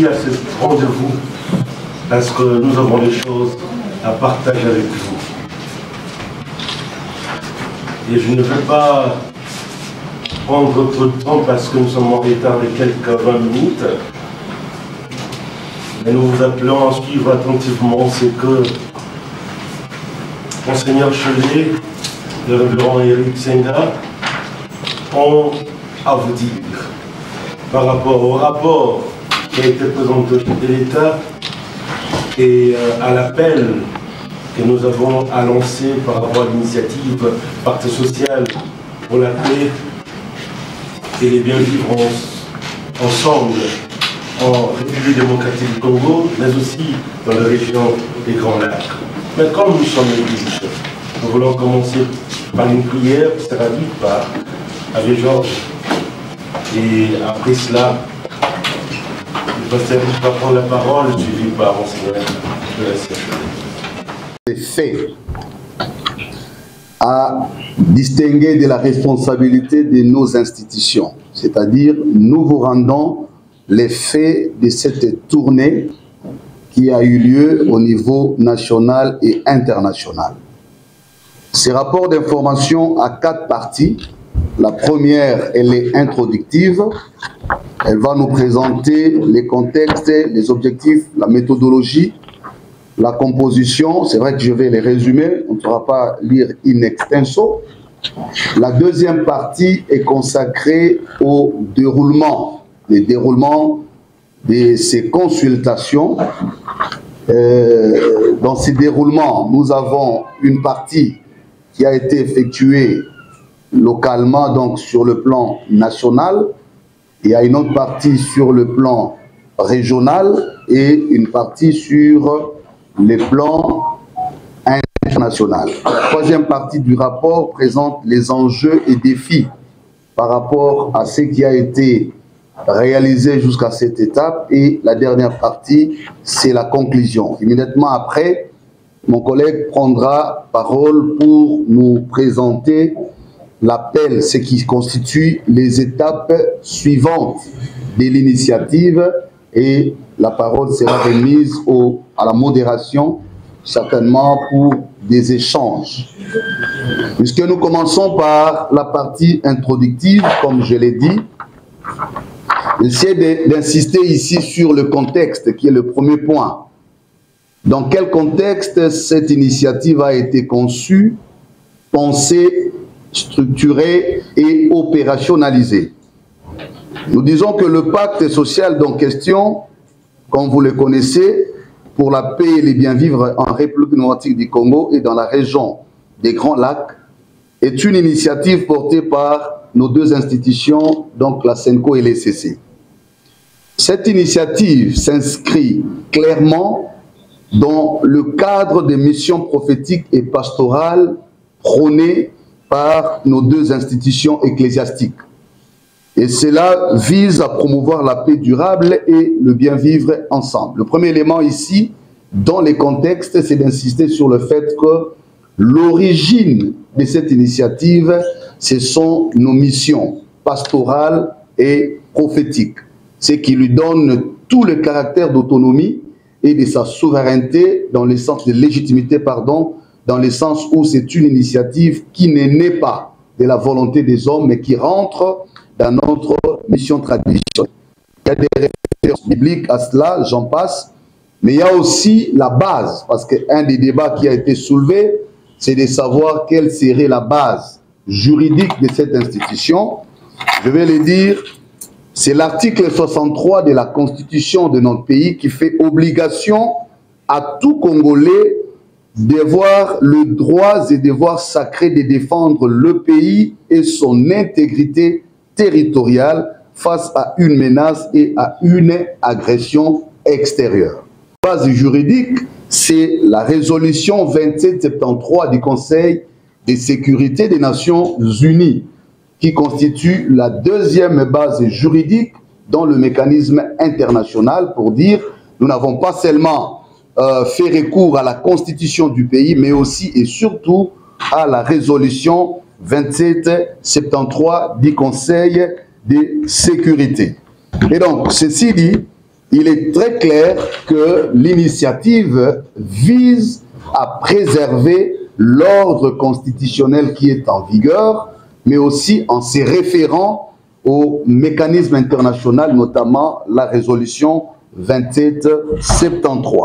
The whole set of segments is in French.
ici à ce rendez-vous parce que nous avons des choses à partager avec vous. Et je ne vais pas prendre trop de temps parce que nous sommes en retard de quelques 20 minutes. Mais nous vous appelons à suivre attentivement ce que Monseigneur Chelet, le révérend Éric Senga ont à vous dire par rapport au rapport qui a été présenté au chef de l'État et à l'appel que nous avons à lancer par rapport à l'initiative Pacte social pour la paix et les bien vivre ensemble en République démocratique du Congo, mais aussi dans la région des Grands Lacs. Mais comme nous sommes l'Église, nous voulons commencer par une prière qui sera dite par Abbé Georges. Et après cela, le pasteur va prendre la parole, suivi par Monseigneur de la CHE. Les faits à distinguer de la responsabilité de nos institutions, c'est-à-dire nous vous rendons les faits de cette tournée qui a eu lieu au niveau national et international. Ce rapport d'information a 4 parties. La première, elle est introductive. Elle va nous présenter les contextes, les objectifs, la méthodologie, la composition. C'est vrai que je vais les résumer, on ne pourra pas lire in extenso. La deuxième partie est consacrée au déroulement, le déroulement de ces consultations. Dans ces déroulements, nous avons une partie qui a été effectuée localement, donc sur le plan national. Il y a une autre partie sur le plan régional et une partie sur le plan international. La troisième partie du rapport présente les enjeux et défis par rapport à ce qui a été réalisé jusqu'à cette étape, et la dernière partie, c'est la conclusion. Immédiatement après, mon collègue prendra parole pour nous présenter l'appel, ce qui constitue les étapes suivantes de l'initiative, et la parole sera remise à la modération, certainement pour des échanges. Puisque nous commençons par la partie introductive, comme je l'ai dit, j'essaie d'insister ici sur le contexte qui est le premier point. Dans quel contexte cette initiative a été conçue, pensée, structurée et opérationnalisée? Nous disons que le pacte social en question, comme vous le connaissez, pour la paix et les bien vivre en République démocratique du Congo et dans la région des Grands Lacs, est une initiative portée par nos 2 institutions, donc la SENCO et l'ECC. Cette initiative s'inscrit clairement dans le cadre des missions prophétiques et pastorales prônées par nos 2 institutions ecclésiastiques. Et cela vise à promouvoir la paix durable et le bien vivre ensemble. Le premier élément ici, dans les contextes, c'est d'insister sur le fait que l'origine de cette initiative, ce sont nos missions pastorales et prophétiques, ce qui lui donne tout le caractère d'autonomie et de sa souveraineté dans le sens de légitimité, pardon, dans le sens où c'est une initiative qui n'est née pas de la volonté des hommes, mais qui rentre dans notre mission traditionnelle. Il y a des références bibliques à cela, j'en passe, mais il y a aussi la base, parce qu'un des débats qui a été soulevé, c'est de savoir quelle serait la base juridique de cette institution. Je vais le dire, c'est l'article 63 de la Constitution de notre pays qui fait obligation à tout Congolais d'avoir le droit et devoir sacré de défendre le pays et son intégrité territoriale face à une menace et à une agression extérieure. La base juridique, c'est la résolution 2773 du Conseil de sécurité des Nations Unies, qui constitue la 2e base juridique dans le mécanisme international pour dire nous n'avons pas seulement fait recours à la constitution du pays, mais aussi et surtout à la résolution 2773 du Conseil de sécurité. Et donc, ceci dit, il est très clair que l'initiative vise à préserver l'ordre constitutionnel qui est en vigueur, mais aussi en se référant au mécanisme international, notamment la résolution 2773.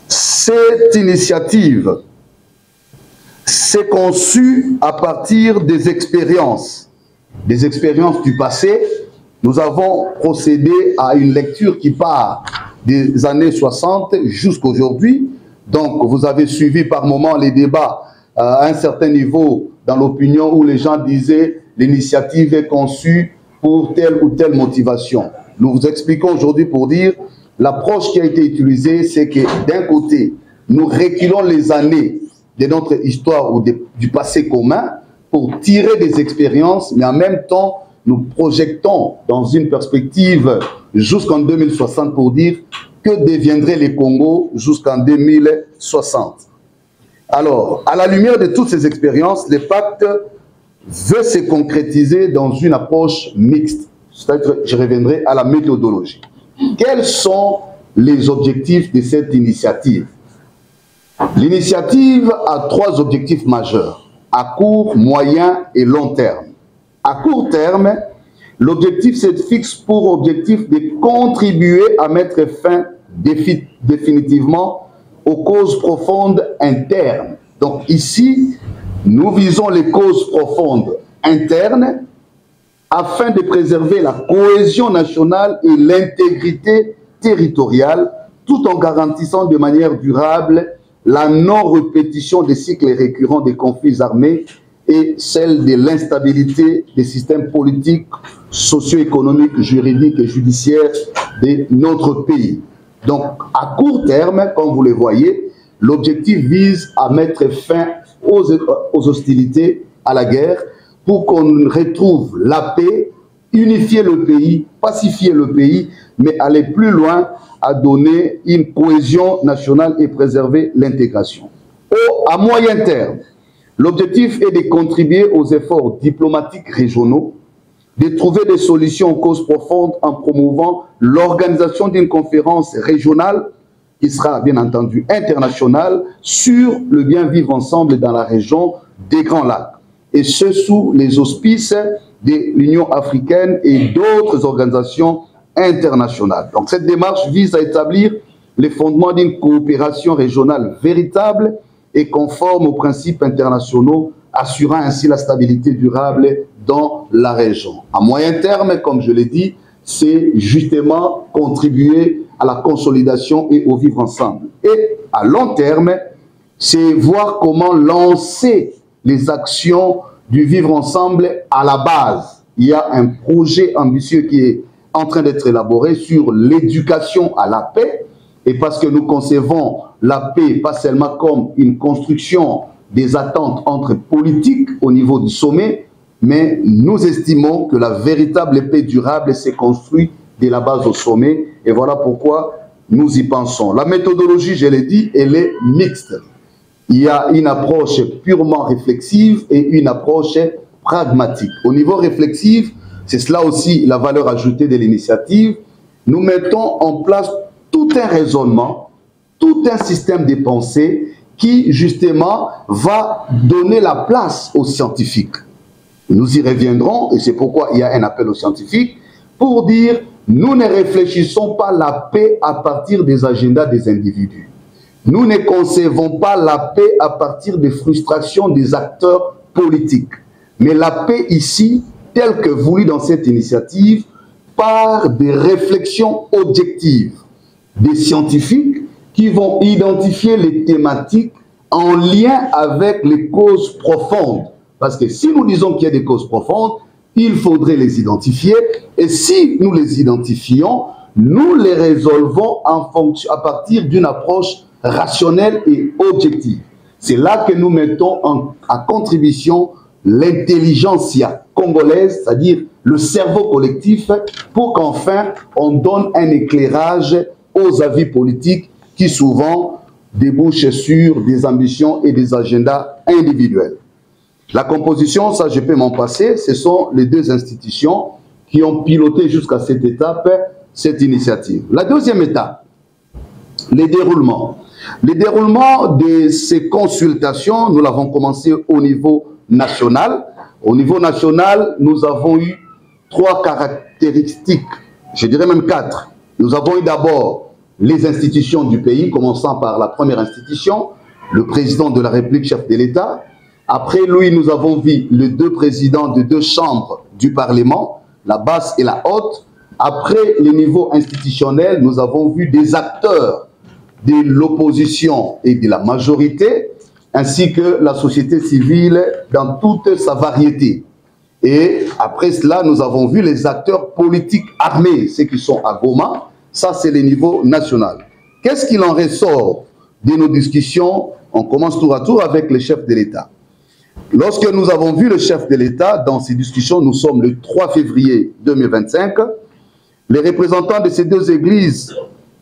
Cette initiative s'est conçue à partir des expériences du passé. Nous avons procédé à une lecture qui part des années 60 jusqu'à aujourd'hui. Donc, vous avez suivi par moments les débats à un certain niveau dans l'opinion où les gens disaient l'initiative est conçue pour telle ou telle motivation. Nous vous expliquons aujourd'hui pour dire l'approche qui a été utilisée, c'est que d'un côté, nous reculons les années de notre histoire ou du passé commun pour tirer des expériences, mais en même temps, nous projetons dans une perspective jusqu'en 2060 pour dire que deviendraient les Congos jusqu'en 2060. Alors, à la lumière de toutes ces expériences, le pacte veut se concrétiser dans une approche mixte. C'est-à-dire, je reviendrai à la méthodologie. Quels sont les objectifs de cette initiative? L'initiative a 3 objectifs majeurs, à court, moyen et long terme. À court terme, l'objectif se fixe pour objectif de contribuer à mettre fin définitivement aux causes profondes internes. Donc ici, nous visons les causes profondes internes afin de préserver la cohésion nationale et l'intégrité territoriale, tout en garantissant de manière durable la non-répétition des cycles récurrents des conflits armés et celle de l'instabilité des systèmes politiques, socio-économiques, juridiques et judiciaires de notre pays. Donc, à court terme, comme vous le voyez, l'objectif vise à mettre fin aux hostilités, à la guerre, pour qu'on retrouve la paix, unifier le pays, pacifier le pays, mais aller plus loin à donner une cohésion nationale et préserver l'intégration. À moyen terme, l'objectif est de contribuer aux efforts diplomatiques régionaux, de trouver des solutions aux causes profondes en promouvant l'organisation d'une conférence régionale qui sera bien entendu internationale sur le bien vivre ensemble dans la région des Grands Lacs. Et ce sous les auspices de l'Union africaine et d'autres organisations internationales. Donc cette démarche vise à établir les fondements d'une coopération régionale véritable et conforme aux principes internationaux, assurant ainsi la stabilité durable dans la région. À moyen terme, comme je l'ai dit, c'est justement contribuer à la consolidation et au vivre ensemble. Et à long terme, c'est voir comment lancer les actions du vivre ensemble à la base. Il y a un projet ambitieux qui est en train d'être élaboré sur l'éducation à la paix. Et parce que nous concevons la paix pas seulement comme une construction des attentes entre politiques au niveau du sommet, mais nous estimons que la véritable paix durable s'est construite de la base au sommet. Et voilà pourquoi nous y pensons. La méthodologie, je l'ai dit, elle est mixte. Il y a une approche purement réflexive et une approche pragmatique. Au niveau réflexif, c'est cela aussi la valeur ajoutée de l'initiative. Nous mettons en place tout un raisonnement, tout un système de pensée qui, justement, va donner la place aux scientifiques. Nous y reviendrons, et c'est pourquoi il y a un appel aux scientifiques, pour dire, nous ne réfléchissons pas la paix à partir des agendas des individus. Nous ne concevons pas la paix à partir des frustrations des acteurs politiques. Mais la paix ici, telle que voulue dans cette initiative, part des réflexions objectives des scientifiques qui vont identifier les thématiques en lien avec les causes profondes. Parce que si nous disons qu'il y a des causes profondes, il faudrait les identifier. Et si nous les identifions, nous les résolvons à partir d'une approche rationnelle et objective. C'est là que nous mettons à contribution l'intelligentsia congolaise, c'est-à-dire le cerveau collectif, pour qu'enfin on donne un éclairage aux avis politiques qui souvent débouchent sur des ambitions et des agendas individuels. La composition, ça je peux m'en passer, ce sont les 2 institutions qui ont piloté jusqu'à cette étape, cette initiative. La deuxième étape, les déroulements. Les déroulements de ces consultations, nous l'avons commencé au niveau national. Au niveau national, nous avons eu 3 caractéristiques, je dirais même 4. Nous avons eu d'abord les institutions du pays, commençant par la première institution, le président de la République, chef de l'État. Après lui, nous avons vu les 2 présidents de 2 chambres du Parlement, la basse et la haute. Après le niveau institutionnel, nous avons vu des acteurs de l'opposition et de la majorité, ainsi que la société civile dans toute sa variété. Et après cela, nous avons vu les acteurs politiques armés, ceux qui sont à Goma. Ça, c'est le niveau national. Qu'est-ce qu'il en ressort de nos discussions? On commence tour à tour avec le chef de l'État. Lorsque nous avons vu le chef de l'État dans ces discussions, nous sommes le 3 février 2025, les représentants de ces 2 églises,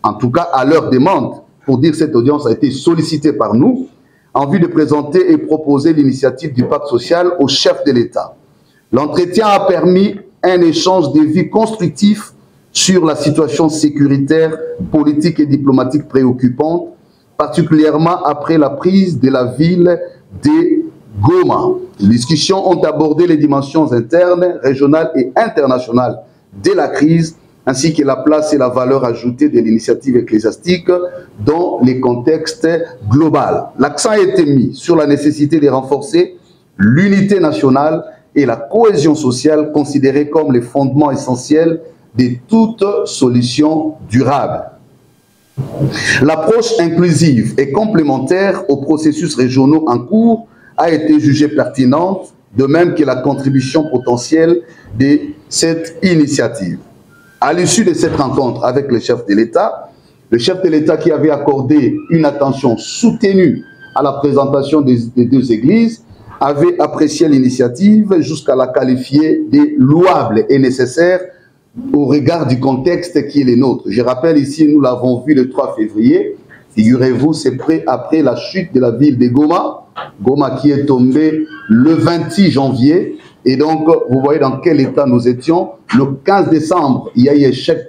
en tout cas à leur demande, pour dire que cette audience a été sollicitée par nous, en vue de présenter et proposer l'initiative du pacte social au chef de l'État. L'entretien a permis un échange de vues constructif sur la situation sécuritaire, politique et diplomatique préoccupante, particulièrement après la prise de la ville de Goma. Les discussions ont abordé les dimensions internes, régionales et internationales de la crise, ainsi que la place et la valeur ajoutée de l'initiative ecclésiastique dans les contextes globaux. L'accent a été mis sur la nécessité de renforcer l'unité nationale et la cohésion sociale considérée comme les fondements essentiels de toute solution durable. L'approche inclusive et complémentaire aux processus régionaux en cours a été jugée pertinente, de même que la contribution potentielle de cette initiative. À l'issue de cette rencontre avec le chef de l'État qui avait accordé une attention soutenue à la présentation des 2 églises, avait apprécié l'initiative jusqu'à la qualifier de louable et nécessaire au regard du contexte qui est le nôtre. Je rappelle ici, nous l'avons vu le 3 février, figurez-vous, c'est après la chute de la ville de Goma, Goma qui est tombée le 26 janvier, et donc vous voyez dans quel état nous étions. Le 15 décembre, il y a eu échec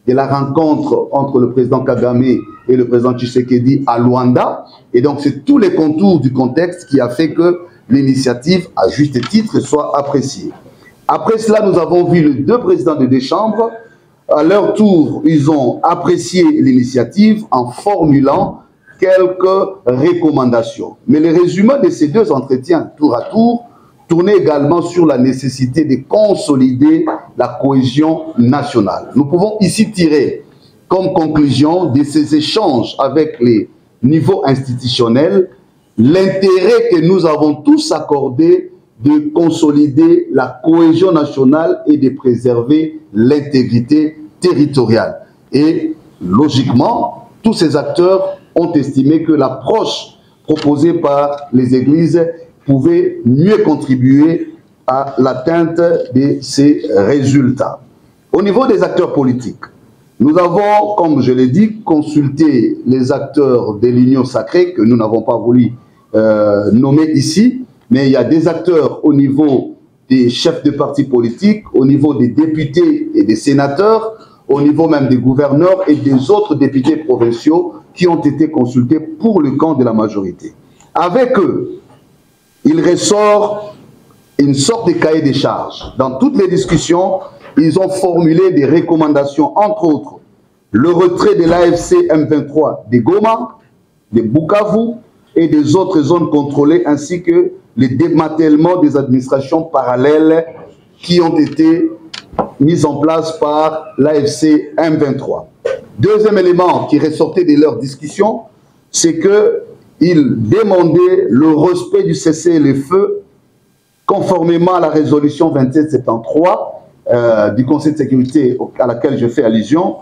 de la rencontre entre le président Kagame et le président Tshisekedi à Luanda, et donc c'est tous les contours du contexte qui a fait que l'initiative, à juste titre, soit appréciée. Après cela, nous avons vu les 2 présidents de 2 chambres. À leur tour, ils ont apprécié l'initiative en formulant quelques recommandations. Mais le résumé de ces 2 entretiens, tour à tour, tournait également sur la nécessité de consolider la cohésion nationale. Nous pouvons ici tirer comme conclusion de ces échanges avec les niveaux institutionnels l'intérêt que nous avons tous accordé de consolider la cohésion nationale et de préserver l'intégrité territoriale. Et logiquement, tous ces acteurs ont estimé que l'approche proposée par les églises pouvait mieux contribuer à l'atteinte de ces résultats. Au niveau des acteurs politiques, nous avons, comme je l'ai dit, consulté les acteurs de l'Union sacrée, que nous n'avons pas voulu nommer ici, mais il y a des acteurs au niveau des chefs de partis politiques, au niveau des députés et des sénateurs, au niveau même des gouverneurs et des autres députés provinciaux qui ont été consultés pour le camp de la majorité. Avec eux, il ressort une sorte de cahier des charges. Dans toutes les discussions, ils ont formulé des recommandations, entre autres, le retrait de l'AFC M23 de Goma, de Bukavu et des autres zones contrôlées, ainsi que le démantèlement des administrations parallèles qui ont été mises en place par l'AFC M23. Deuxième élément qui ressortait de leur discussion, c'est qu'ils demandaient le respect du cessez-le-feu conformément à la résolution 2773 du Conseil de sécurité à laquelle je fais allusion,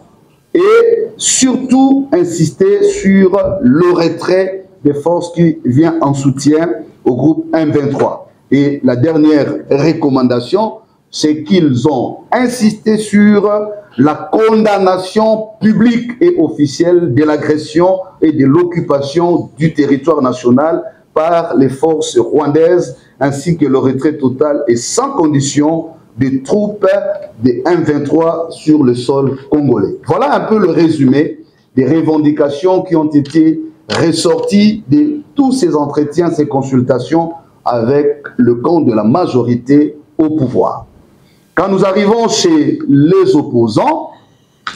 et surtout insister sur le retrait des forces qui viennent en soutien au groupe M23. Et la dernière recommandation, c'est qu'ils ont insisté sur la condamnation publique et officielle de l'agression et de l'occupation du territoire national par les forces rwandaises, ainsi que le retrait total et sans condition des troupes des M23 sur le sol congolais. Voilà un peu le résumé des revendications qui ont été ressorties de tous ces entretiens, ces consultations avec le camp de la majorité au pouvoir. Quand nous arrivons chez les opposants,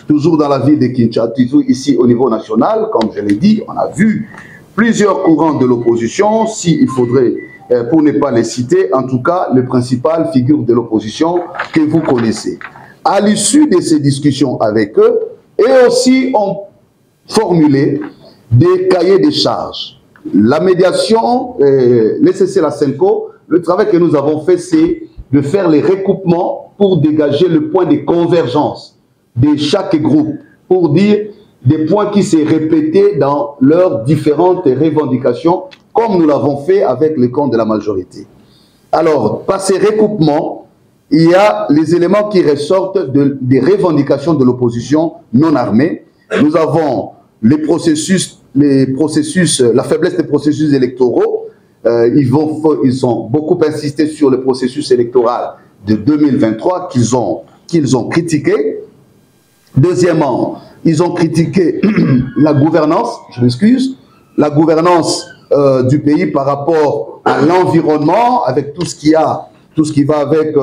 toujours dans la ville de Kinshasa, ici au niveau national, comme je l'ai dit, on a vu plusieurs courants de l'opposition, s'il faudrait, pour ne pas les citer, en tout cas, les principales figures de l'opposition que vous connaissez. À l'issue de ces discussions avec eux, et aussi ont formulé des cahiers de charges. La médiation, les CC-la-Senko, le travail que nous avons fait, c'est de faire les recoupements pour dégager le point de convergence de chaque groupe, pour dire des points qui s'est répétés dans leurs différentes revendications, comme nous l'avons fait avec les camps de la majorité. Alors, par ces recoupements, il y a les éléments qui ressortent des revendications de l'opposition non armée. Nous avons la faiblesse des processus électoraux. Ils ont beaucoup insisté sur le processus électoral de 2023 qu'ils ont critiqué. Deuxièmement, ils ont critiqué la gouvernance, je m'excuse, la gouvernance du pays par rapport à l'environnement, avec tout ce qui va avec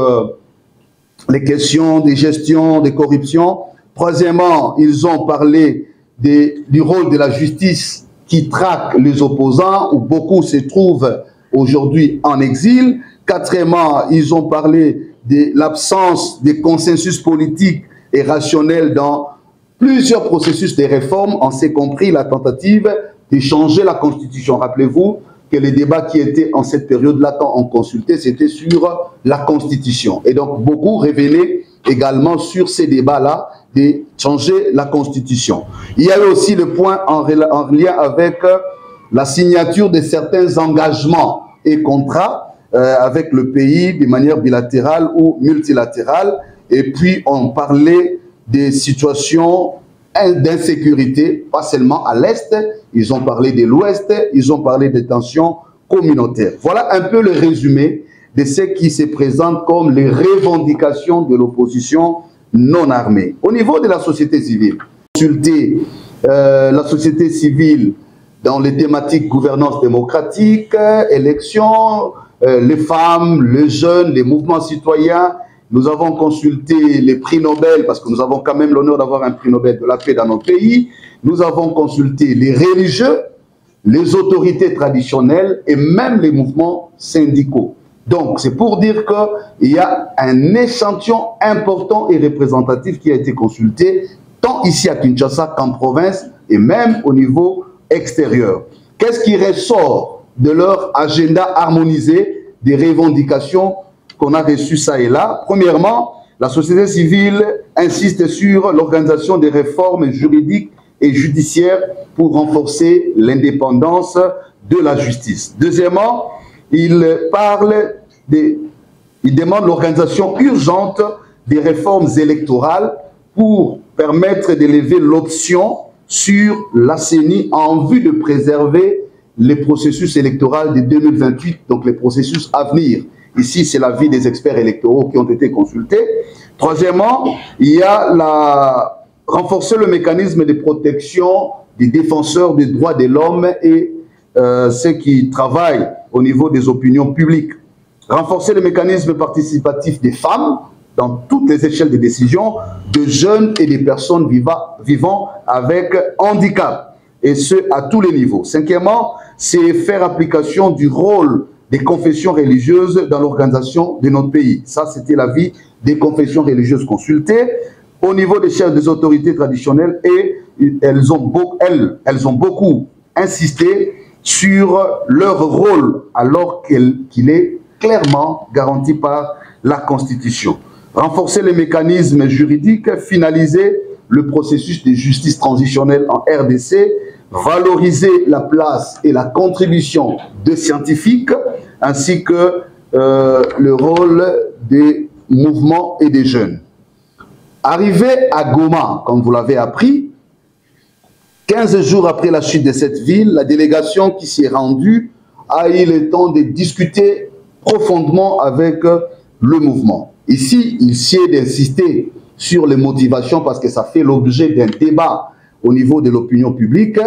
les questions de gestion, de corruption. Troisièmement, ils ont parlé du rôle de la justice qui traque les opposants, où beaucoup se trouvent aujourd'hui en exil. Quatrièmement, ils ont parlé de l'absence de consensus politique et rationnel dans plusieurs processus de réforme, on s'est compris la tentative de changer la Constitution. Rappelez-vous que les débats qui étaient en cette période-là, quand on consultait, c'était sur la Constitution. Et donc, beaucoup revenaient également sur ces débats-là de changer la Constitution. Il y avait aussi le point en lien avec la signature de certains engagements et contrats avec le pays de manière bilatérale ou multilatérale. Et puis, on parlait des situations d'insécurité, pas seulement à l'Est, ils ont parlé de l'Ouest, ils ont parlé des tensions communautaires. Voilà un peu le résumé de ce qui se présente comme les revendications de l'opposition non armée. Au niveau de la société civile, consulter la société civile dans les thématiques gouvernance démocratique, élections, les femmes, les jeunes, les mouvements citoyens. Nous avons consulté les prix Nobel, parce que nous avons quand même l'honneur d'avoir un prix Nobel de la paix dans notre pays. Nous avons consulté les religieux, les autorités traditionnelles et même les mouvements syndicaux. Donc, c'est pour dire qu'il y a un échantillon important et représentatif qui a été consulté, tant ici à Kinshasa qu'en province et même au niveau extérieur. Qu'est-ce qui ressort de leur agenda harmonisé des revendications qu'on a reçues ça et là? Premièrement, la société civile insiste sur l'organisation des réformes juridiques et judiciaires pour renforcer l'indépendance de la justice. Deuxièmement, il demande l'organisation urgente des réformes électorales pour permettre d'élever l'option sur la CENI en vue de préserver les processus électoraux de 2028, donc les processus à venir. Ici, c'est l'avis des experts électoraux qui ont été consultés. Troisièmement, il y a renforcer le mécanisme de protection des défenseurs des droits de l'homme et ceux qui travaillent au niveau des opinions publiques. Renforcer le mécanisme participatif des femmes dans toutes les échelles de décision, de jeunes et des personnes vivant avec handicap, et ce, à tous les niveaux. Cinquièmement, c'est faire application du rôle des confessions religieuses dans l'organisation de notre pays. Ça, c'était l'avis des confessions religieuses consultées. Au niveau des chefs des autorités traditionnelles, et elles ont beaucoup insisté sur leur rôle, alors qu'il est clairement garanti par la Constitution. Renforcer les mécanismes juridiques, finaliser le processus de justice transitionnelle en RDC, valoriser la place et la contribution des scientifiques, ainsi que le rôle des mouvements et des jeunes. Arrivé à Goma, comme vous l'avez appris, 15 jours après la chute de cette ville, la délégation qui s'y est rendue a eu le temps de discuter profondément avec le mouvement. Ici, il sied d'insister sur les motivations parce que ça fait l'objet d'un débat au niveau de l'opinion publique.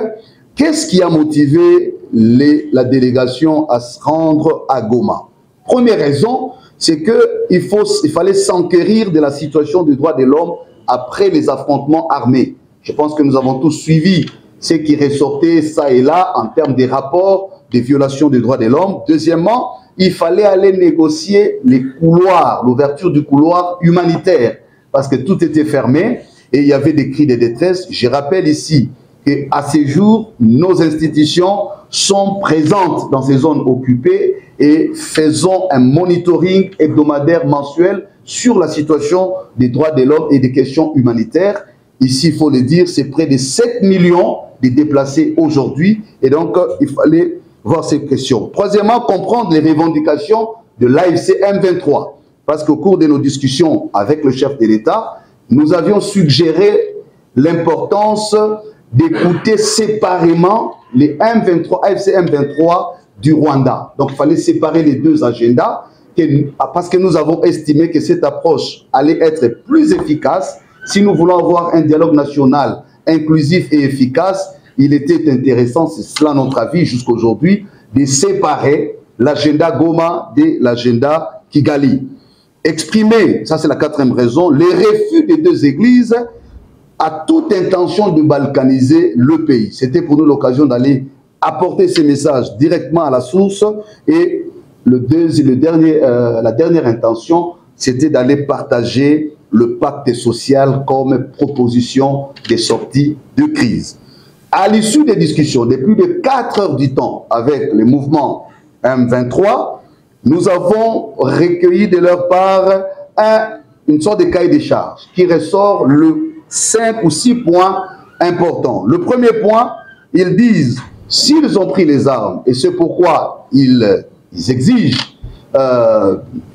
Qu'est-ce qui a motivé la délégation à se rendre à Goma? Première raison, c'est qu'il fallait s'enquérir de la situation des droits de l'homme après les affrontements armés. Je pense que nous avons tous suivi ce qui ressortait ça et là en termes des rapports des violations des droits de l'homme. Deuxièmement, il fallait aller négocier les couloirs, l'ouverture du couloir humanitaire, parce que tout était fermé et il y avait des cris de détresse. Je rappelle ici qu'à ces jours, nos institutions sont présentes dans ces zones occupées et faisons un monitoring hebdomadaire mensuel sur la situation des droits de l'homme et des questions humanitaires. Ici, il faut le dire, c'est près de 7 millions de déplacés aujourd'hui et donc il fallait voir ces questions. Troisièmement, comprendre les revendications de l'AFC M23 parce qu'au cours de nos discussions avec le chef de l'État, nous avions suggéré l'importance d'écouter séparément les M23, AFC M23 du Rwanda. Donc, il fallait séparer les deux agendas parce que nous avons estimé que cette approche allait être plus efficace. Si nous voulons avoir un dialogue national inclusif et efficace, il était intéressant, c'est cela notre avis jusqu'à aujourd'hui, de séparer l'agenda Goma de l'agenda Kigali. Exprimer, ça c'est la quatrième raison, les refus des deux églises à toute intention de balkaniser le pays. C'était pour nous l'occasion d'aller apporter ces messages directement à la source. Et la dernière intention, c'était d'aller partager le pacte social comme proposition de sortie de crise. À l'issue des discussions de plus de 4 heures du temps avec les mouvements M23, nous avons recueilli de leur part une sorte de cahier des charges qui ressort le 5 ou 6 points importants. Le premier point, ils disent, s'ils ont pris les armes, et c'est pourquoi ils exigent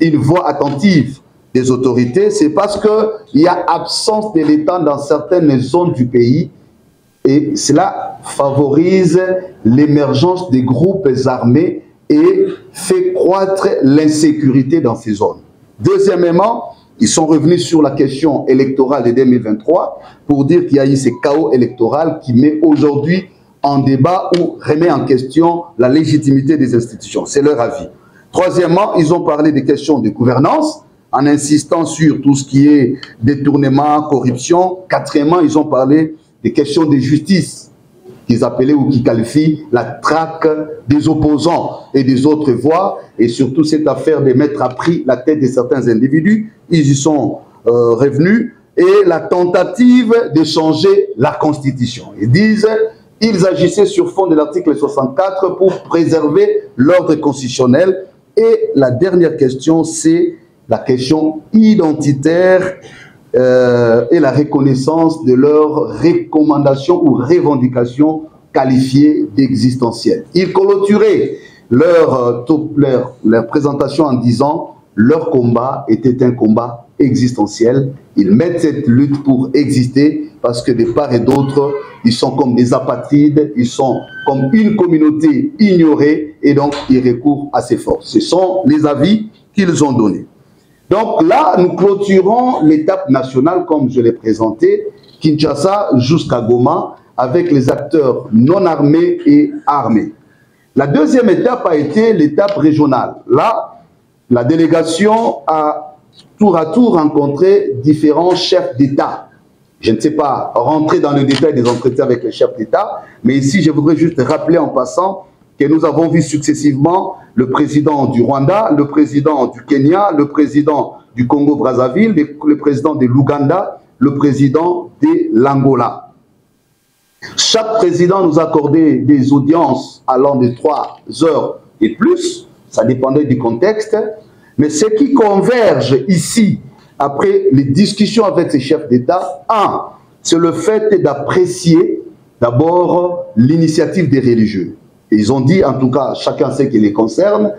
une voix attentive des autorités, c'est parce qu'il y a absence de l'État dans certaines zones du pays et cela favorise l'émergence des groupes armés et fait croître l'insécurité dans ces zones. Deuxièmement, ils sont revenus sur la question électorale de 2023 pour dire qu'il y a eu ce chaos électoral qui met aujourd'hui en débat ou remet en question la légitimité des institutions. C'est leur avis. Troisièmement, ils ont parlé des questions de gouvernance en insistant sur tout ce qui est détournement, corruption. Quatrièmement, ils ont parlé des questions de justice qu'ils appelaient ou qui qualifient la traque des opposants et des autres voix, et surtout cette affaire de mettre à prix la tête de certains individus. Ils y sont revenus, et la tentative de changer la Constitution. Ils disent ils agissaient sur fond de l'article 64 pour préserver l'ordre constitutionnel. Et la dernière question, c'est la question identitaire et la reconnaissance de leurs recommandations ou revendications qualifiées d'existentielles. Ils clôturaient leur présentation en disant leur combat était un combat existentiel. Ils mettent cette lutte pour exister parce que de part et d'autre, ils sont comme des apatrides, ils sont comme une communauté ignorée et donc ils recourent à ces forces. Ce sont les avis qu'ils ont donnés. Donc là, nous clôturons l'étape nationale comme je l'ai présenté, Kinshasa jusqu'à Goma, avec les acteurs non armés et armés. La deuxième étape a été l'étape régionale. Là, la délégation a tour à tour rencontré différents chefs d'État. Je ne sais pas rentrer dans le détail des entretiens avec les chefs d'État, mais ici, je voudrais juste rappeler en passant que nous avons vu successivement le président du Rwanda, le président du Kenya, le président du Congo-Brazzaville, le président de l'Ouganda, le président de l'Angola. Chaque président nous accordait des audiences allant de 3 heures et plus, ça dépendait du contexte, mais ce qui converge ici, après les discussions avec ces chefs d'État, c'est le fait d'apprécier d'abord l'initiative des religieux. Et ils ont dit, en tout cas, chacun sait qui les concerne,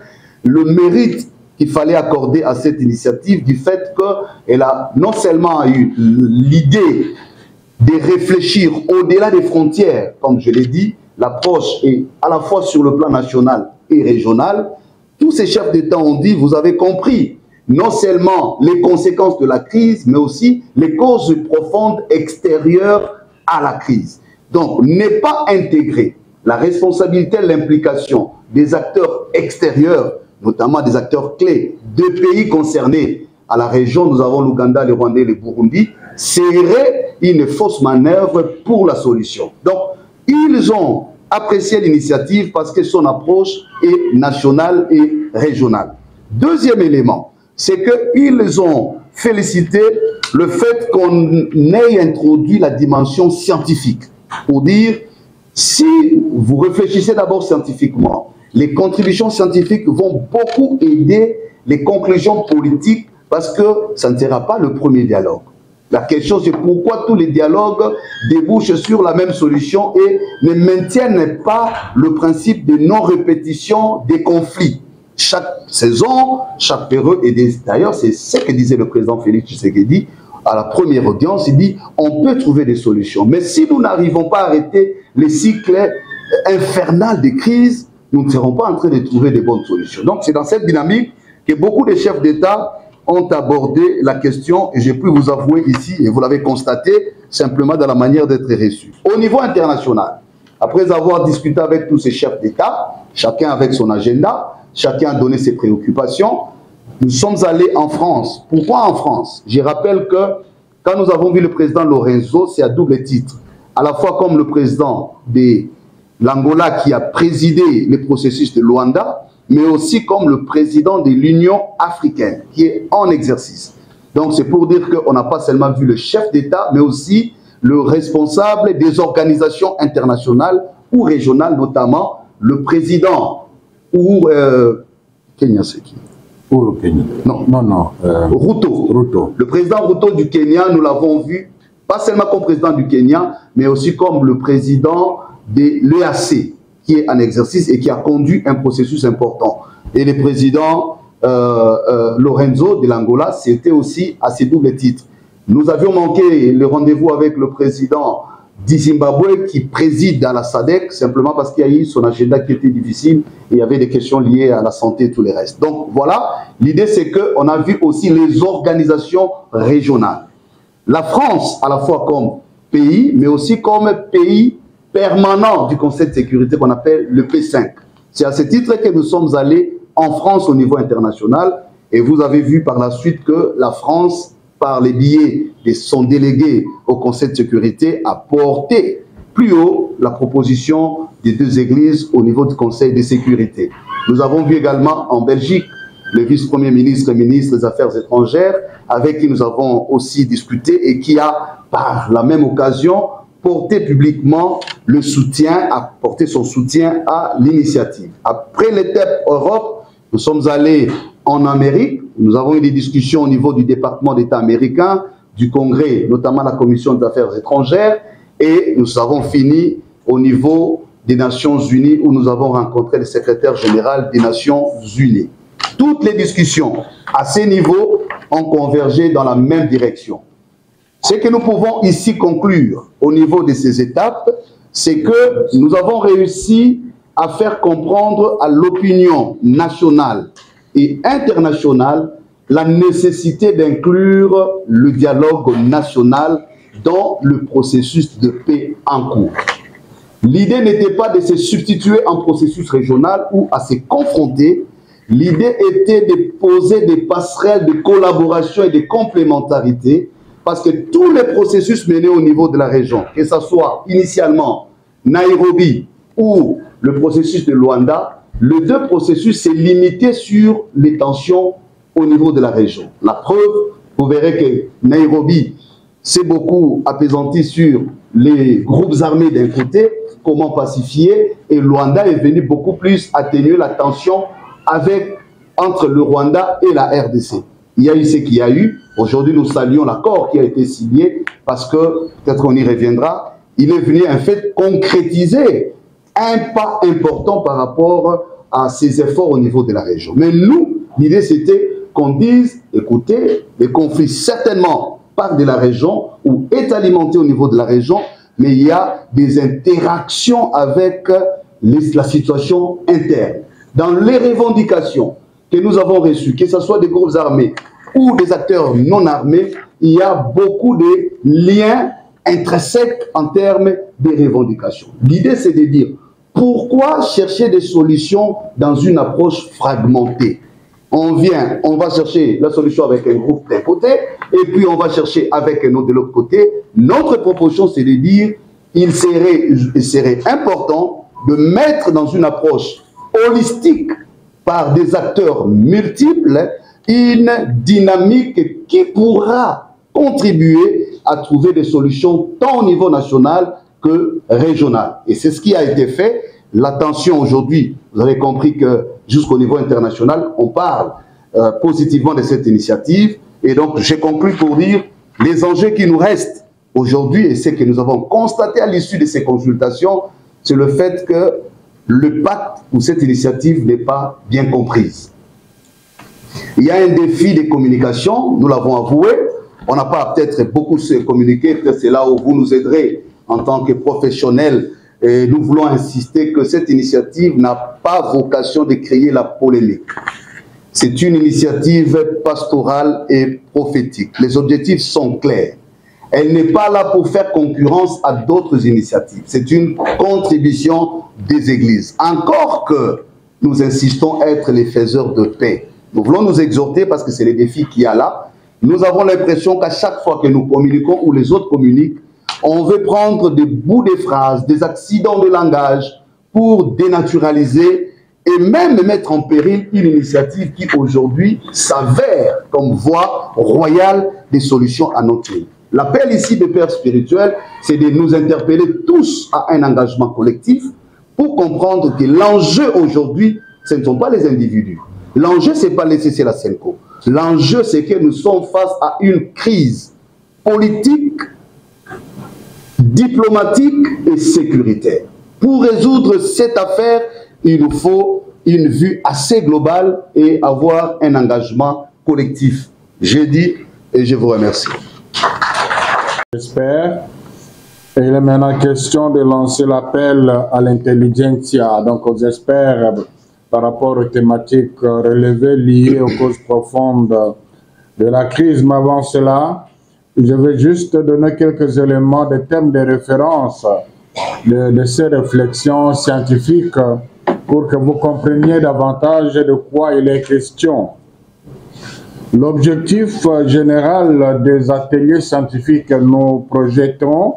le mérite qu'il fallait accorder à cette initiative du fait qu'elle a non seulement eu l'idée de réfléchir au-delà des frontières, comme je l'ai dit, l'approche est à la fois sur le plan national et régional. Tous ces chefs d'État ont dit, vous avez compris, non seulement les conséquences de la crise, mais aussi les causes profondes extérieures à la crise. Donc, n'est pas intégrer la responsabilité, l'implication des acteurs extérieurs, notamment des acteurs clés de pays concernés à la région, nous avons l'Ouganda, le Rwanda et le Burundi, serait une fausse manœuvre pour la solution. Donc, ils ont apprécié l'initiative parce que son approche est nationale et régionale. Deuxième élément, c'est qu'ils ont félicité le fait qu'on ait introduit la dimension scientifique. Pour dire, si vous réfléchissez d'abord scientifiquement, les contributions scientifiques vont beaucoup aider les conclusions politiques parce que ça ne sera pas le premier dialogue. La question, c'est pourquoi tous les dialogues débouchent sur la même solution et ne maintiennent pas le principe de non-répétition des conflits. Chaque saison, chaque période, et d'ailleurs, c'est ce que disait le président Félix Tshisekedi à la première audience, il dit on peut trouver des solutions. Mais si nous n'arrivons pas à arrêter les cycles infernaux des crises, nous ne serons pas en train de trouver de bonnes solutions. Donc, c'est dans cette dynamique que beaucoup de chefs d'État ont abordé la question, et j'ai pu vous avouer ici, et vous l'avez constaté, simplement dans la manière d'être reçu. Au niveau international, après avoir discuté avec tous ces chefs d'État, chacun avec son agenda, chacun a donné ses préoccupations, nous sommes allés en France. Pourquoi en France? Je rappelle que quand nous avons vu le président Lorenzo, c'est à double titre. À la fois comme le président de l'Angola qui a présidé le processus de Luanda, mais aussi comme le président de l'Union africaine, qui est en exercice. Donc c'est pour dire qu'on n'a pas seulement vu le chef d'État, mais aussi le responsable des organisations internationales ou régionales, notamment le président ou Kenya, c'est qui? Ou Kenya. Non. Ruto. Le président Ruto du Kenya, nous l'avons vu, pas seulement comme président du Kenya, mais aussi comme le président de l'EAC, qui est en exercice et qui a conduit un processus important. Et le président Lorenzo de l'Angola, c'était aussi à ses doubles titres. Nous avions manqué le rendez-vous avec le président du Zimbabwe qui préside à la SADC, simplement parce qu'il y a eu son agenda qui était difficile et il y avait des questions liées à la santé et tout le reste. Donc voilà, l'idée c'est qu'on a vu aussi les organisations régionales. La France, à la fois comme pays, mais aussi comme pays permanent du Conseil de sécurité qu'on appelle le P5. C'est à ce titre que nous sommes allés en France au niveau international et vous avez vu par la suite que la France, par les biais de son délégué au Conseil de sécurité, a porté plus haut la proposition des deux églises au niveau du Conseil de sécurité. Nous avons vu également en Belgique le vice-premier ministre et ministre des Affaires étrangères avec qui nous avons aussi discuté et qui a, par la même occasion, porté publiquement le soutien, apporté son soutien à l'initiative. Après l'étape Europe, nous sommes allés en Amérique. Nous avons eu des discussions au niveau du département d'État américain, du Congrès, notamment la Commission des Affaires étrangères, et nous avons fini au niveau des Nations Unies où nous avons rencontré le secrétaire général des Nations Unies. Toutes les discussions à ces niveaux ont convergé dans la même direction. Ce que nous pouvons ici conclure au niveau de ces étapes, c'est que nous avons réussi à faire comprendre à l'opinion nationale et internationale la nécessité d'inclure le dialogue national dans le processus de paix en cours. L'idée n'était pas de se substituer à un processus régional ou à se confronter. L'idée était de poser des passerelles de collaboration et de complémentarité parce que tous les processus menés au niveau de la région, que ce soit initialement Nairobi ou le processus de Luanda, les deux processus s'est limité sur les tensions au niveau de la région. La preuve, vous verrez que Nairobi s'est beaucoup apaisanti sur les groupes armés d'un côté, comment pacifier, et Luanda est venu beaucoup plus atténuer la tension entre le Rwanda et la RDC. Il y a eu ce qu'il y a eu. Aujourd'hui, nous saluons l'accord qui a été signé parce que, peut-être qu'on y reviendra, il est venu en fait concrétiser un pas important par rapport à ces efforts au niveau de la région. Mais nous, l'idée c'était qu'on dise, écoutez, les conflits certainement partent de la région ou est alimenté au niveau de la région, mais il y a des interactions avec la situation interne. Dans les revendications, que nous avons reçus, que ce soit des groupes armés ou des acteurs non armés, il y a beaucoup de liens intrinsèques en termes de revendications. L'idée, c'est de dire, pourquoi chercher des solutions dans une approche fragmentée? On va chercher la solution avec un groupe d'un côté, et puis on va chercher avec un autre de l'autre côté. Notre proposition, c'est de dire, il serait important de mettre dans une approche holistique par des acteurs multiples une dynamique qui pourra contribuer à trouver des solutions tant au niveau national que régional. Et c'est ce qui a été fait. L'attention aujourd'hui, vous avez compris que jusqu'au niveau international, on parle positivement de cette initiative. Et donc, j'ai conclu pour dire les enjeux qui nous restent aujourd'hui et ce que nous avons constaté à l'issue de ces consultations, c'est le fait que le pacte ou cette initiative n'est pas bien comprise. Il y a un défi de communication, nous l'avons avoué. On n'a pas peut-être beaucoup se communiquer, peut-être c'est là où vous nous aiderez en tant que professionnels. Et nous voulons insister que cette initiative n'a pas vocation de créer la polémique. C'est une initiative pastorale et prophétique. Les objectifs sont clairs. Elle n'est pas là pour faire concurrence à d'autres initiatives. C'est une contribution des églises. Encore que nous insistons être les faiseurs de paix. Nous voulons nous exhorter parce que c'est le défi qu'il y a là. Nous avons l'impression qu'à chaque fois que nous communiquons ou les autres communiquent, on veut prendre des bouts de phrases, des accidents de langage pour dénaturaliser et même mettre en péril une initiative qui aujourd'hui s'avère comme voie royale des solutions à notre pays. L'appel ici des pères spirituels, c'est de nous interpeller tous à un engagement collectif pour comprendre que l'enjeu aujourd'hui, ce ne sont pas les individus. L'enjeu, ce n'est pas laisser la Senco. L'enjeu, c'est que nous sommes face à une crise politique, diplomatique et sécuritaire. Pour résoudre cette affaire, il nous faut une vue assez globale et avoir un engagement collectif. J'ai dit et je vous remercie. J'espère. Et il est maintenant question de lancer l'appel à l'intelligentsia, donc aux experts par rapport aux thématiques relevées liées aux causes profondes de la crise. Mais avant cela, je vais juste donner quelques éléments de thèmes de référence de ces réflexions scientifiques pour que vous compreniez davantage de quoi il est question. L'objectif général des ateliers scientifiques que nous projetons,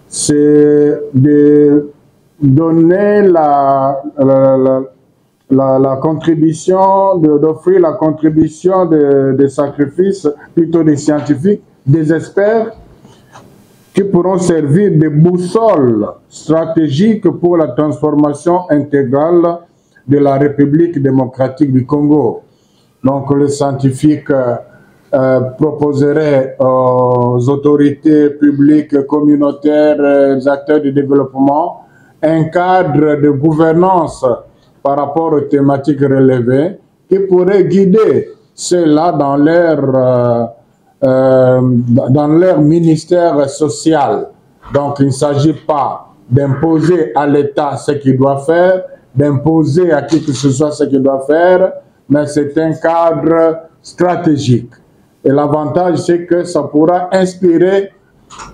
c'est de donner la contribution, d'offrir la contribution des sacrifices, plutôt des scientifiques, des experts, qui pourront servir de boussole stratégique pour la transformation intégrale de la République démocratique du Congo. Donc, les scientifiques proposeraient aux autorités publiques, communautaires, acteurs du développement, un cadre de gouvernance par rapport aux thématiques relevées qui pourrait guider ceux-là dans leur ministère social. Donc, il ne s'agit pas d'imposer à l'État ce qu'il doit faire, d'imposer à qui que ce soit ce qu'il doit faire, mais c'est un cadre stratégique. Et l'avantage, c'est que ça pourra inspirer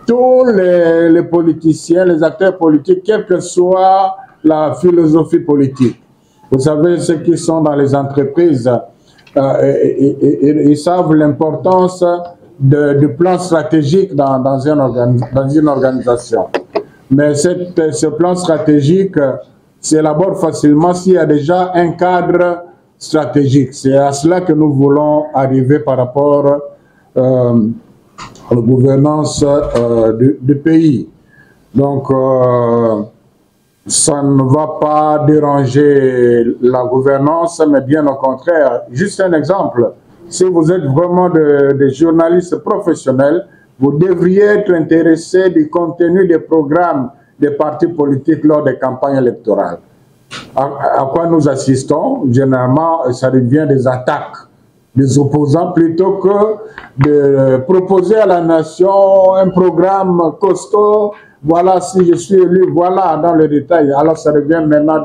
tous les politiciens, les acteurs politiques, quelle que soit la philosophie politique. Vous savez, ceux qui sont dans les entreprises, ils savent l'importance du plan stratégique dans une organisation. Mais ce plan stratégique s'élabore facilement s'il y a déjà un cadre stratégique. C'est à cela que nous voulons arriver par rapport à la gouvernance du pays. Donc, ça ne va pas déranger la gouvernance, mais bien au contraire. Juste un exemple, si vous êtes vraiment des journalistes professionnels, vous devriez être intéressés du contenu des programmes des partis politiques lors des campagnes électorales. À quoi nous assistons? Généralement, ça devient des attaques des opposants plutôt que de proposer à la nation un programme costaud. Voilà, si je suis élu, voilà, dans le détail. Alors, ça devient maintenant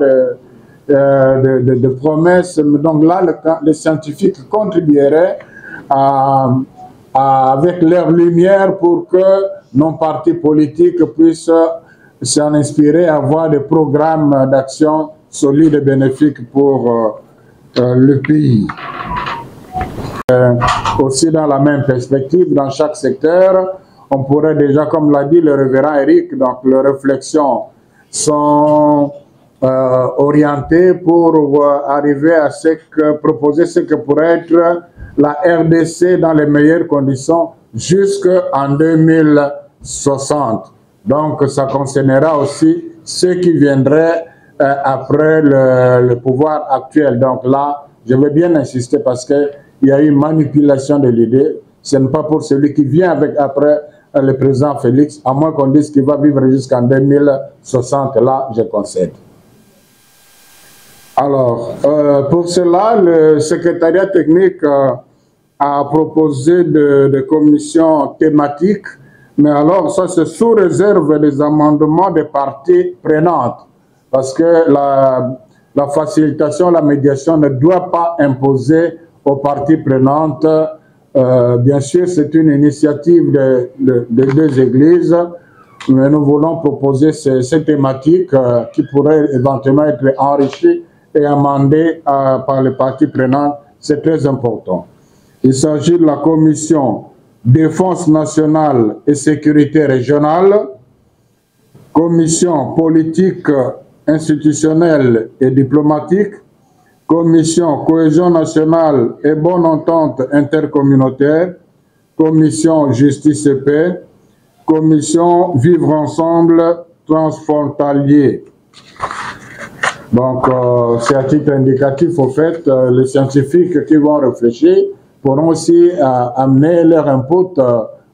de promesses. Donc là, les scientifiques contribueraient avec leur lumière pour que nos partis politiques puissent s'en inspirer, avoir des programmes d'action solides et bénéfiques pour le pays. Aussi dans la même perspective, dans chaque secteur, on pourrait déjà, comme l'a dit le révérend Eric, donc les réflexions sont orientées pour arriver à proposer ce que pourrait être la RDC dans les meilleures conditions jusqu'en 2060. Donc ça concernera aussi ceux qui viendraient après le pouvoir actuel. Donc là, je veux bien insister parce qu'il y a eu manipulation de l'idée. Ce n'est pas pour celui qui vient après le président Félix, à moins qu'on dise qu'il va vivre jusqu'en 2060. Là, je concède. Alors, pour cela, le secrétariat technique a proposé de commissions thématiques, mais alors ça c'est sous réserve des amendements des parties prenantes, parce que la facilitation, la médiation ne doit pas imposer aux parties prenantes. Bien sûr, c'est une initiative des deux églises, mais nous voulons proposer ces thématiques qui pourraient éventuellement être enrichies et amendées par les parties prenantes. C'est très important. Il s'agit de la commission Défense nationale et sécurité régionale, commission politique institutionnelle et diplomatique, commission cohésion nationale et bonne entente intercommunautaire, commission justice et paix, commission vivre ensemble transfrontalier. Donc, c'est à titre indicatif, au fait, les scientifiques qui vont réfléchir pourront aussi amener leur input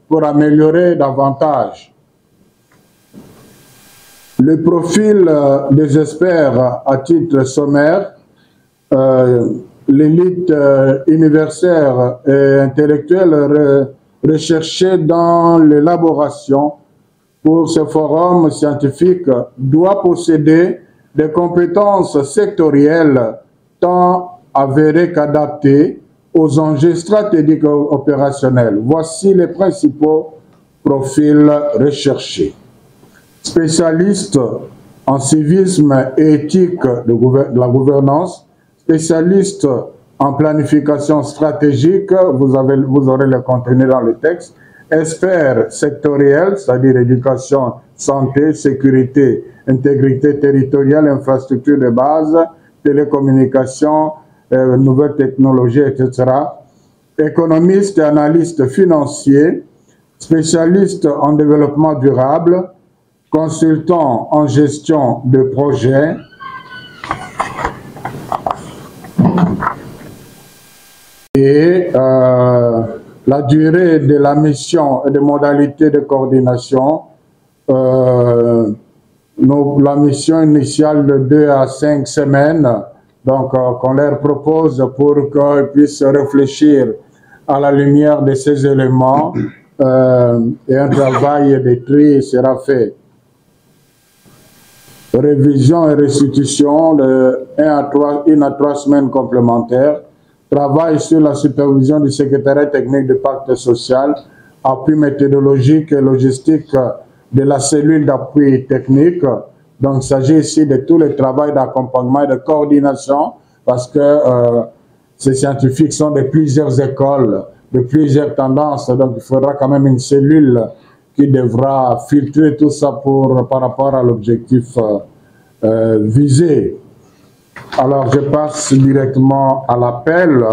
pour améliorer davantage. Le profil des experts à titre sommaire, l'élite universitaire et intellectuelle recherchée dans l'élaboration pour ce forum scientifique doit posséder des compétences sectorielles tant avérées qu'adaptées aux enjeux stratégiques opérationnels. Voici les principaux profils recherchés. Spécialiste en civisme et éthique de la gouvernance, spécialiste en planification stratégique, vous aurez le contenu dans le texte, expert sectoriel, c'est-à-dire éducation, santé, sécurité, intégrité territoriale, infrastructure de base, télécommunications, nouvelles technologies, etc. Économiste et analyste financier, spécialiste en développement durable, consultant en gestion de projets, et la durée de la mission et des modalités de coordination, la mission initiale de 2 à 5 semaines, donc qu'on leur propose pour qu'ils puissent réfléchir à la lumière de ces éléments et un travail de tri sera fait. Révision et restitution de 1 à 3 semaines complémentaires. Travail sur la supervision du secrétariat technique du pacte social, appui méthodologique et logistique de la cellule d'appui technique. Donc, il s'agit ici de tout le travail d'accompagnement et de coordination parce que ces scientifiques sont de plusieurs écoles, de plusieurs tendances. Donc, il faudra quand même une cellule qui devra filtrer tout ça par rapport à l'objectif visé. Alors, je passe directement à l'appel.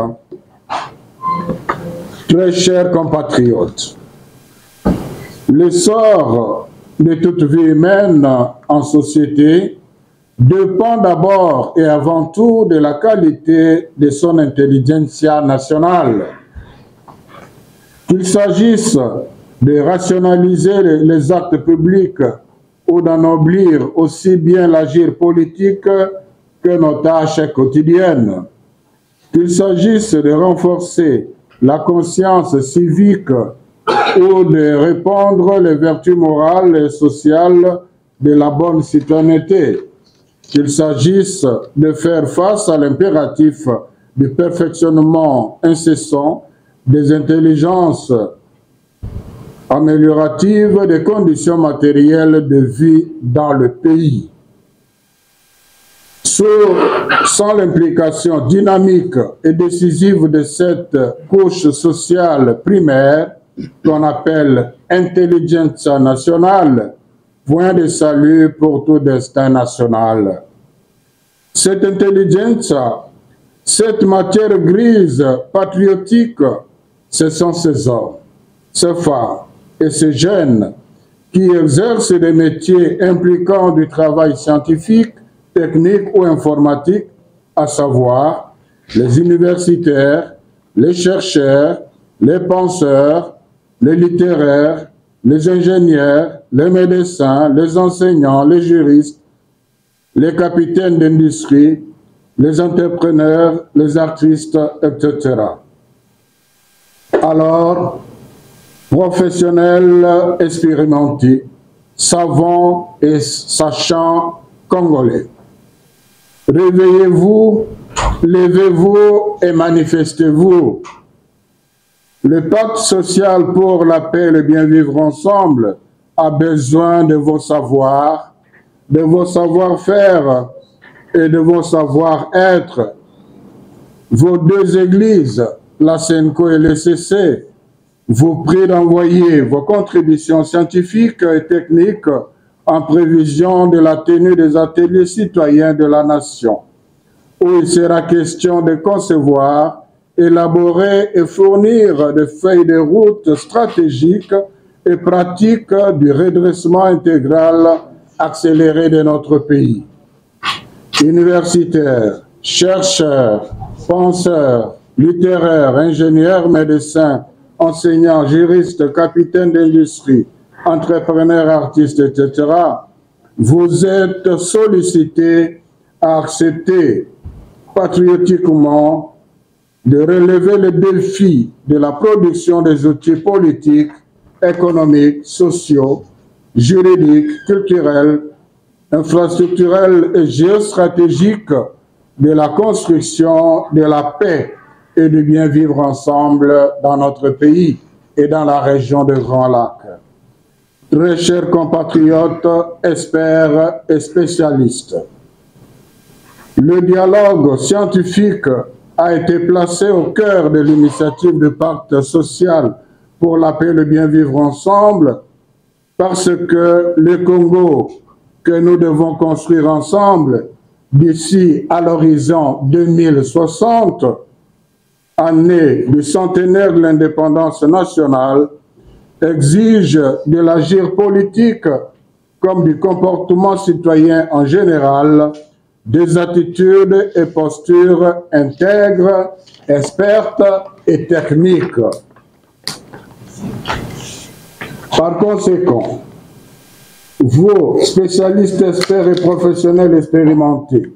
Très chers compatriotes, l'essor de toute vie humaine en société dépend d'abord et avant tout de la qualité de son intelligentsia nationale. Qu'il s'agisse de rationaliser les actes publics ou d'ennoblir aussi bien l'agir politique que nos tâches quotidiennes. Qu'il s'agisse de renforcer la conscience civique ou de répandre les vertus morales et sociales de la bonne citoyenneté. qu'il s'agisse de faire face à l'impératif du perfectionnement incessant des intelligences amélioratives des conditions matérielles de vie dans le pays. Sans l'implication dynamique et décisive de cette couche sociale primaire qu'on appelle intelligentsia nationale, point de salut pour tout destin national. Cette intelligentsia, cette matière grise patriotique, ce sont ces hommes, ces femmes et ces jeunes qui exercent des métiers impliquant du travail scientifique, technique ou informatique, à savoir les universitaires, les chercheurs, les penseurs, les littéraires, les ingénieurs, les médecins, les enseignants, les juristes, les capitaines d'industrie, les entrepreneurs, les artistes, etc. Alors, professionnels expérimentés, savants et sachants congolais, réveillez-vous, levez-vous et manifestez-vous. Le pacte social pour la paix et le bien vivre ensemble a besoin de vos savoirs, de vos savoir-faire et de vos savoir-être. Vos deux églises, la SENCO et l'ECC, vous prient d'envoyer vos contributions scientifiques et techniques en prévision de la tenue des ateliers citoyens de la nation, où il sera question de concevoir, élaborer et fournir des feuilles de route stratégiques et pratiques du redressement intégral accéléré de notre pays. Universitaires, chercheurs, penseurs, littéraires, ingénieurs, médecins, enseignants, juristes, capitaines d'industrie, entrepreneurs, artistes, etc., vous êtes sollicités à accepter patriotiquement de relever le défi de la production des outils politiques, économiques, sociaux, juridiques, culturels, infrastructurels et géostratégiques de la construction de la paix et du bien vivre ensemble dans notre pays et dans la région de Grand Lac. Très chers compatriotes, experts et spécialistes, le dialogue scientifique a été placé au cœur de l'initiative du pacte social pour la paix et le bien vivre ensemble parce que le Congo que nous devons construire ensemble d'ici à l'horizon 2060, année du centenaire de l'indépendance nationale, exige de l'agir politique comme du comportement citoyen en général, des attitudes et postures intègres, expertes et techniques. Par conséquent, vous, spécialistes, experts et professionnels expérimentés,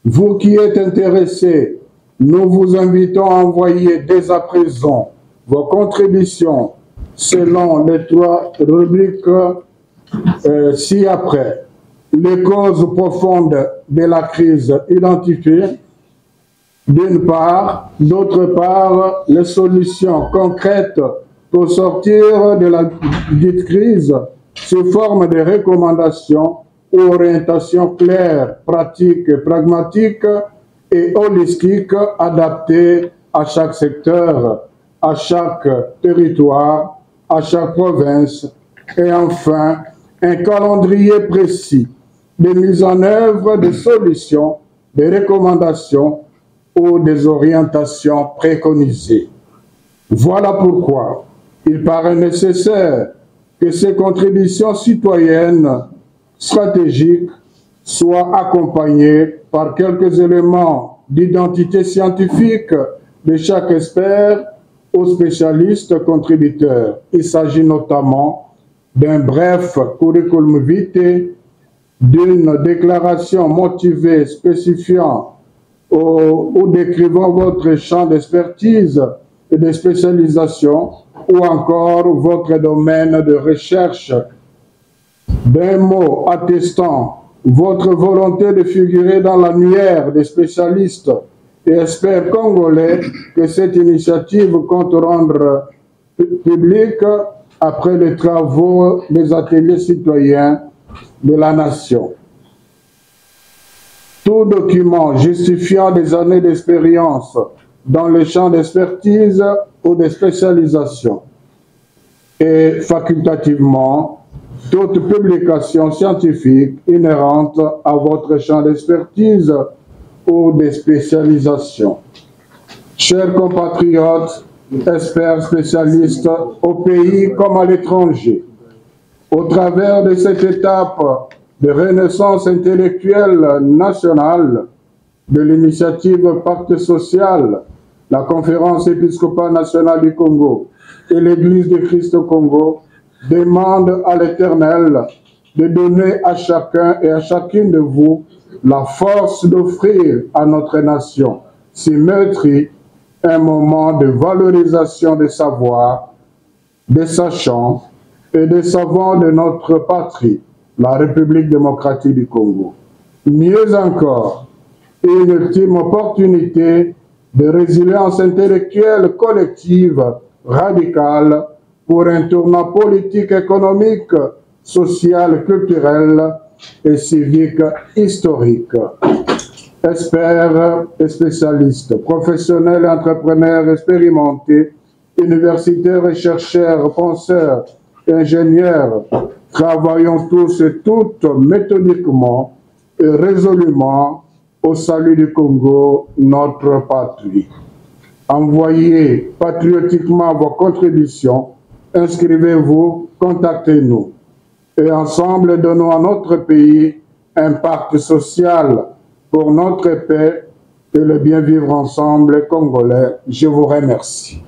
vous qui êtes intéressés, nous vous invitons à envoyer dès à présent vos contributions selon les trois rubriques ci-après. Les causes profondes de la crise identifiées, d'une part, d'autre part, les solutions concrètes pour sortir de la dite crise sous forme de recommandations ou orientations claires, pratiques et pragmatiques et holistiques adaptées à chaque secteur, à chaque territoire, à chaque province, et enfin, un calendrier précis de mise en œuvre des solutions, des recommandations ou des orientations préconisées. Voilà pourquoi il paraît nécessaire que ces contributions citoyennes stratégiques soient accompagnées par quelques éléments d'identité scientifique de chaque expert ou spécialiste contributeur. Il s'agit notamment d'un bref curriculum vitae, d'une déclaration motivée spécifiant ou décrivant votre champ d'expertise et de spécialisation ou encore votre domaine de recherche, d'un mot attestant votre volonté de figurer dans l'annuaire des spécialistes et experts congolais que cette initiative compte rendre publique après les travaux des ateliers citoyens de la nation. Tout document justifiant des années d'expérience dans le champ d'expertise ou de spécialisation et facultativement toute publication scientifique inhérente à votre champ d'expertise ou de spécialisation. Chers compatriotes, experts spécialistes au pays comme à l'étranger, au travers de cette étape de renaissance intellectuelle nationale de l'initiative Pacte social, la Conférence épiscopale nationale du Congo et l'Église du Christ au Congo demandent à l'Éternel de donner à chacun et à chacune de vous la force d'offrir à notre nation symétrie un moment de valorisation des savoirs, des sachants et des savants de notre patrie, la République démocratique du Congo. Mieux encore, une ultime opportunité de résilience intellectuelle collective radicale pour un tournant politique, économique, social, culturel et civique historique. Experts et spécialistes, professionnels et entrepreneurs expérimentés, universitaires et chercheurs, penseurs et ingénieurs, travaillons tous et toutes méthodiquement et résolument au salut du Congo, notre patrie. Envoyez patriotiquement vos contributions, inscrivez-vous, contactez-nous. Et ensemble, donnons à notre pays un pacte social pour notre paix et le bien vivre ensemble congolais. Je vous remercie.